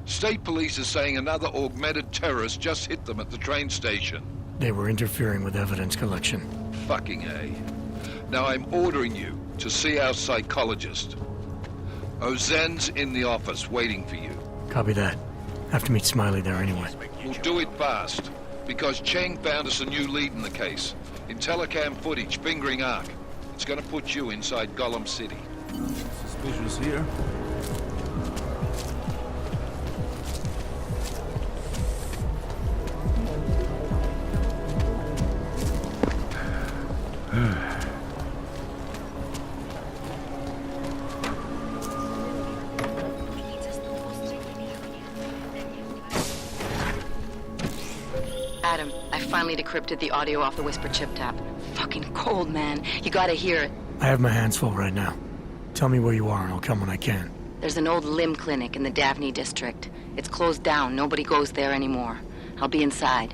State police is saying another augmented terrorist just hit them at the train station. They were interfering with evidence collection. Fucking A. Now I'm ordering you to see our psychologist. Ozen's in the office waiting for you. Copy that. Have to meet Smiley there anyway. We'll do it fast, because Cheng found us a new lead in the case. In telecam footage fingering Ark. It's gonna put you inside Gollum City. Suspicious here. finally decrypted the audio off the Whisper chip tap. Fucking cold, man. You gotta hear it. I have my hands full right now. Tell me where you are and I'll come when I can. There's an old limb clinic in the Daphne district. It's closed down. Nobody goes there anymore. I'll be inside.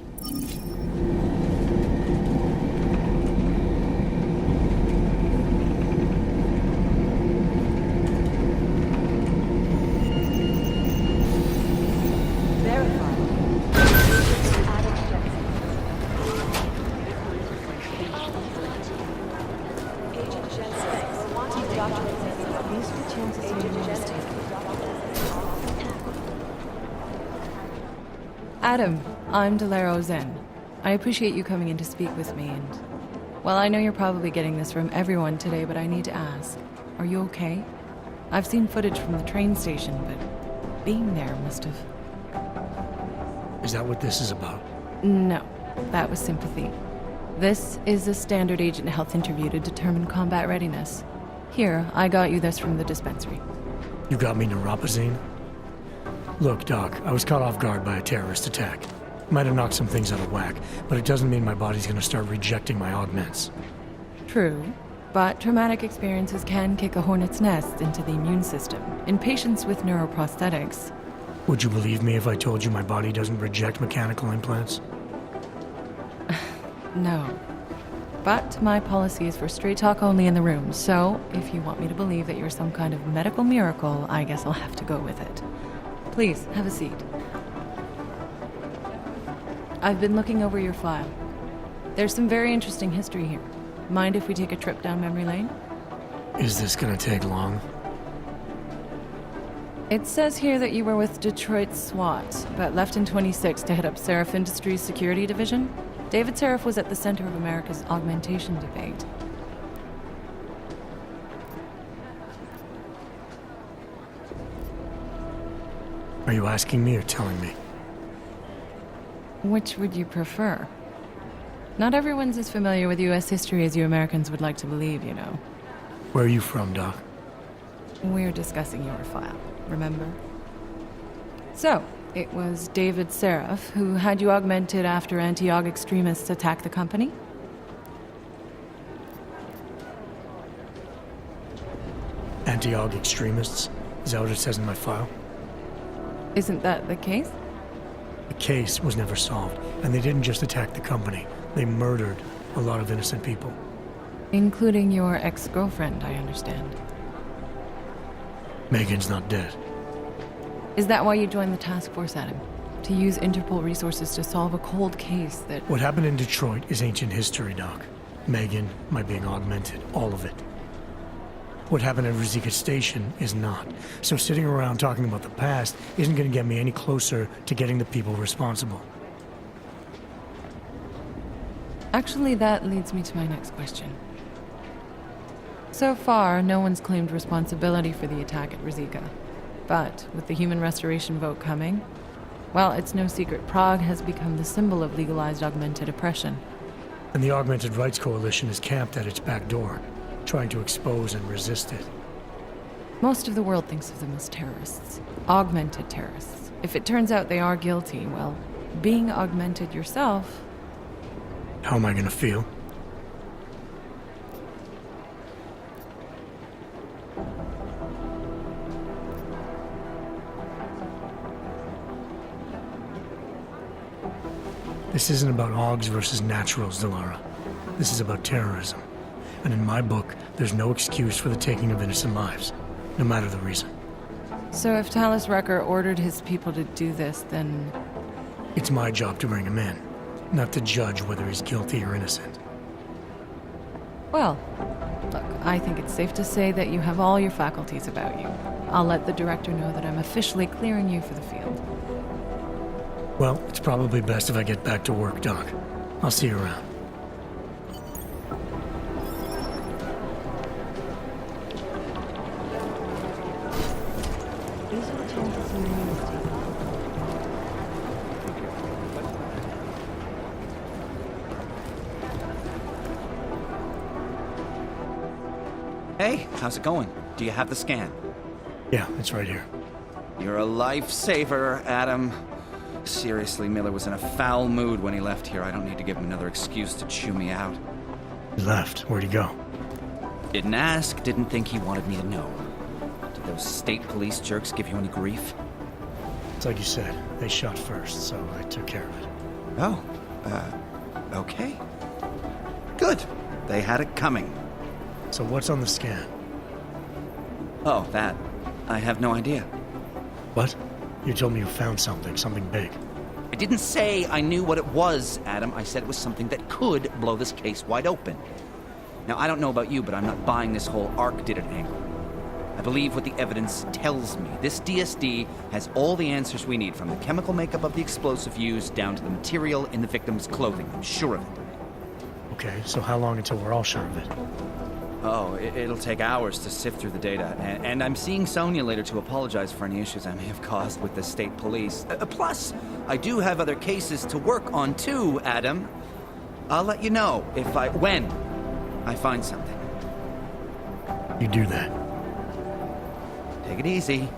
Adam, I'm Delaro Zen. I appreciate you coming in to speak with me, and... Well, I know you're probably getting this from everyone today, but I need to ask. Are you okay? I've seen footage from the train station, but being there must have... Is that what this is about? No, that was sympathy. This is a standard agent health interview to determine combat readiness. Here, I got you this from the dispensary. You got me neuropazine? Look, Doc, I was caught off guard by a terrorist attack. Might have knocked some things out of whack, but it doesn't mean my body's gonna start rejecting my augments. True, but traumatic experiences can kick a hornet's nest into the immune system in patients with neuroprosthetics. Would you believe me if I told you my body doesn't reject mechanical implants? No. But my policy is for straight talk only in the room, so if you want me to believe that you're some kind of medical miracle, I guess I'll have to go with it. Please, have a seat. I've been looking over your file. There's some very interesting history here. Mind if we take a trip down memory lane? Is this gonna take long? It says here that you were with Detroit SWAT, but left in 26 to head up Seraph Industries' security division. David Seraph was at the center of America's augmentation debate. Are you asking me or telling me? Which would you prefer? Not everyone's as familiar with U.S. history as you Americans would like to believe, you know. Where are you from, Doc? We're discussing your file, remember? So, it was David Seraph who had you augmented after anti-aug extremists attacked the company? Anti-aug extremists? Is that what it says in my file? Isn't that the case? The case was never solved, and they didn't just attack the company. They murdered a lot of innocent people. Including your ex-girlfriend, I understand. Megan's not dead. Is that why you joined the task force, Adam? To use Interpol resources to solve a cold case that... What happened in Detroit is ancient history, Doc. Megan, my being augmented, all of it. What happened at Rizika Station is not. So sitting around talking about the past isn't going to get me any closer to getting the people responsible. Actually, that leads me to my next question. So far, no one's claimed responsibility for the attack at Rizika. But with the human restoration vote coming, well, it's no secret Prague has become the symbol of legalized augmented oppression. And the Augmented Rights Coalition is camped at its back door, trying to expose and resist it. Most of the world thinks of them as terrorists. Augmented terrorists. If it turns out they are guilty, well, being augmented yourself... How am I gonna feel? This isn't about Augs versus naturals, Delara. This is about terrorism. And in my book, there's no excuse for the taking of innocent lives, no matter the reason. So if Talus Rucker ordered his people to do this, then... It's my job to bring him in, not to judge whether he's guilty or innocent. Well, look, I think it's safe to say that you have all your faculties about you. I'll let the director know that I'm officially clearing you for the field. Well, it's probably best if I get back to work, Doc. I'll see you around. Hey, how's it going? Do you have the scan? Yeah, it's right here. You're a lifesaver, Adam. Seriously, Miller was in a foul mood when he left here. I don't need to give him another excuse to chew me out. He left. Where'd he go? Didn't ask, didn't think he wanted me to know. Did those state police jerks give you any grief? It's like you said, they shot first, so I took care of it. Oh, okay. Good. They had it coming. So what's on the scan? Oh, that. I have no idea. What? You told me you found something big. I didn't say I knew what it was, Adam. I said it was something that could blow this case wide open. Now, I don't know about you, but I'm not buying this whole Ark did it angle. I believe what the evidence tells me. This DSD has all the answers we need, from the chemical makeup of the explosive used down to the material in the victim's clothing. I'm sure of it. Okay, so how long until we're all sure of it? Oh, it'll take hours to sift through the data, and I'm seeing Sonia later to apologize for any issues I may have caused with the state police. Plus, I do have other cases to work on too, Adam. I'll let you know when I find something. You do that. Take it easy.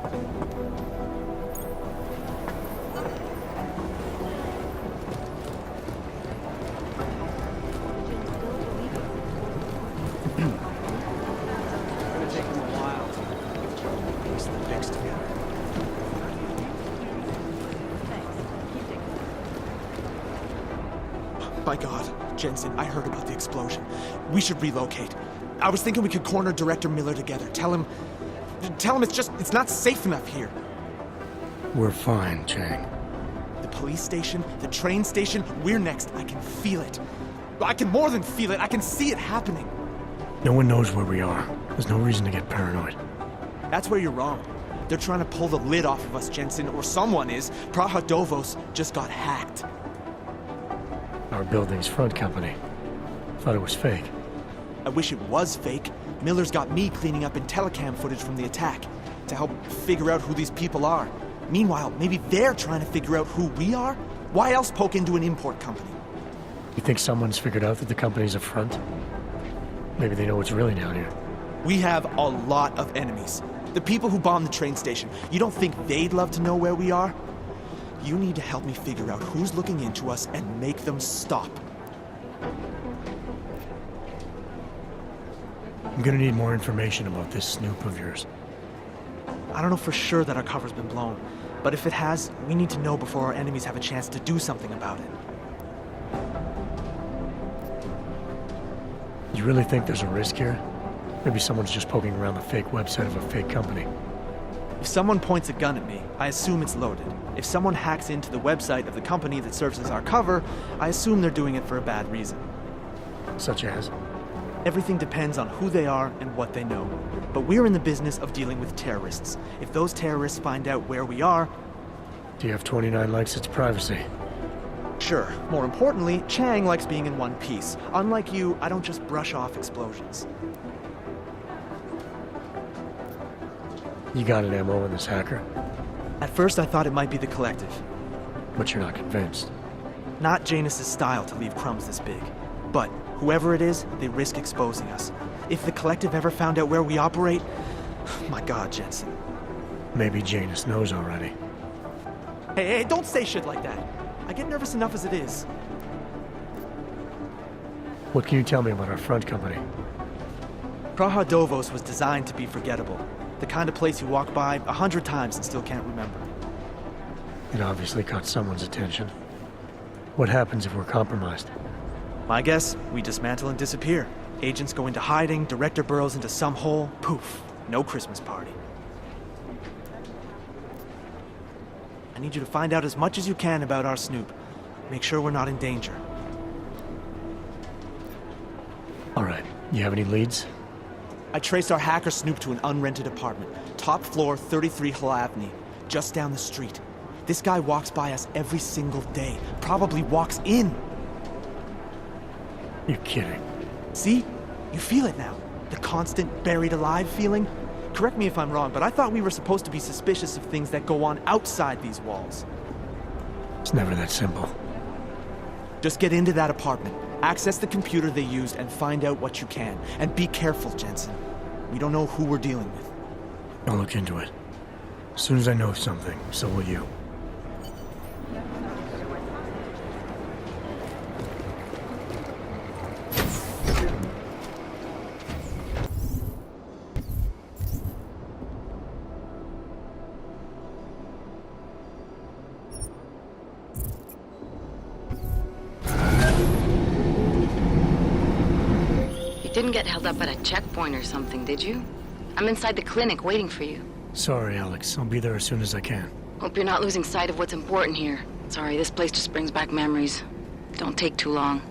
My God, Jensen, I heard about the explosion. We should relocate. I was thinking we could corner Director Miller together. Tell him it's not safe enough here. We're fine, Chang. The police station, the train station, we're next. I can feel it. I can more than feel it. I can see it happening. No one knows where we are. There's no reason to get paranoid. That's where you're wrong. They're trying to pull the lid off of us, Jensen, or someone is. Praha Dovos just got hacked. Our building's front company. Thought it was fake. I wish it was fake. Miller's got me cleaning up IntelliCam footage from the attack to help figure out who these people are. Meanwhile, maybe they're trying to figure out who we are? Why else poke into an import company? You think someone's figured out that the company's a front? Maybe they know what's really down here. We have a lot of enemies. The people who bombed the train station. You don't think they'd love to know where we are? You need to help me figure out who's looking into us and make them stop. I'm gonna need more information about this snoop of yours. I don't know for sure that our cover's been blown, but if it has, we need to know before our enemies have a chance to do something about it. You really think there's a risk here? Maybe someone's just poking around the fake website of a fake company. If someone points a gun at me, I assume it's loaded. If someone hacks into the website of the company that serves as our cover, I assume they're doing it for a bad reason. Such as? Everything depends on who they are and what they know. But we're in the business of dealing with terrorists. If those terrorists find out where we are... TF-29 likes its privacy. Sure. More importantly, Chang likes being in one piece. Unlike you, I don't just brush off explosions. You got an ammo in this hacker? At first I thought it might be the Collective. But you're not convinced? Not Janus's style to leave crumbs this big. But whoever it is, they risk exposing us. If the Collective ever found out where we operate... My God, Jensen. Maybe Janus knows already. Hey, don't say shit like that. I get nervous enough as it is. What can you tell me about our front company? Praha Dovos was designed to be forgettable. The kind of place you walk by 100 times and still can't remember. It obviously caught someone's attention. What happens if we're compromised? My guess, we dismantle and disappear. Agents go into hiding, Director burrows into some hole, poof, no Christmas party. I need you to find out as much as you can about our snoop. Make sure we're not in danger. All right, you have any leads? I traced our hacker snoop to an unrented apartment. Top floor, 33 Hlavny, just down the street. This guy walks by us every single day. Probably walks in. You're kidding. See? You feel it now. The constant buried alive feeling. Correct me if I'm wrong, but I thought we were supposed to be suspicious of things that go on outside these walls. It's never that simple. Just get into that apartment. Access the computer they used and find out what you can. And be careful, Jensen. We don't know who we're dealing with. I'll look into it. As soon as I know something, so will you. Didn't get held up at a checkpoint or something, did you? I'm inside the clinic waiting for you. Sorry, Alex. I'll be there as soon as I can. Hope you're not losing sight of what's important here. Sorry, this place just brings back memories. Don't take too long.